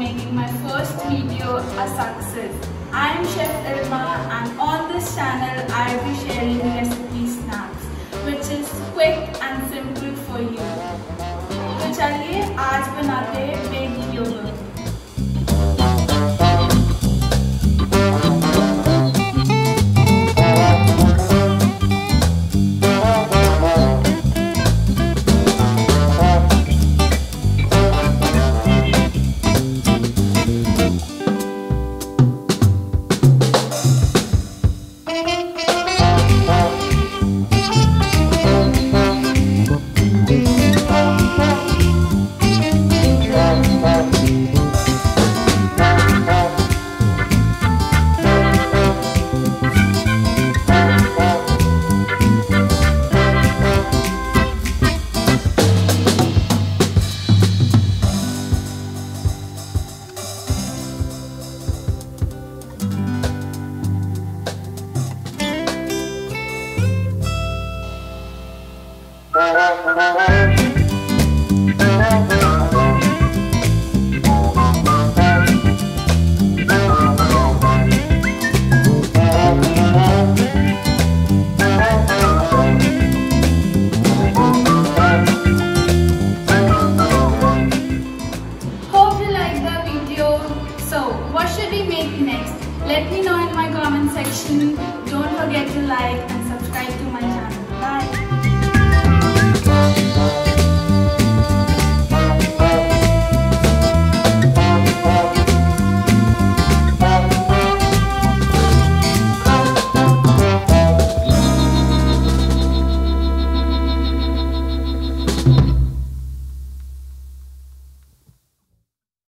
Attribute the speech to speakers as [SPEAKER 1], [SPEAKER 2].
[SPEAKER 1] making my first video a success. I am Chef Ilma, and on this channel I will be sharing recipe snacks which is quick and simple for you. तो चलिए आज बनाते हैं baked yogurt. So, what should we make next? Let me know in my comment section. Don't forget to like and subscribe to my channel.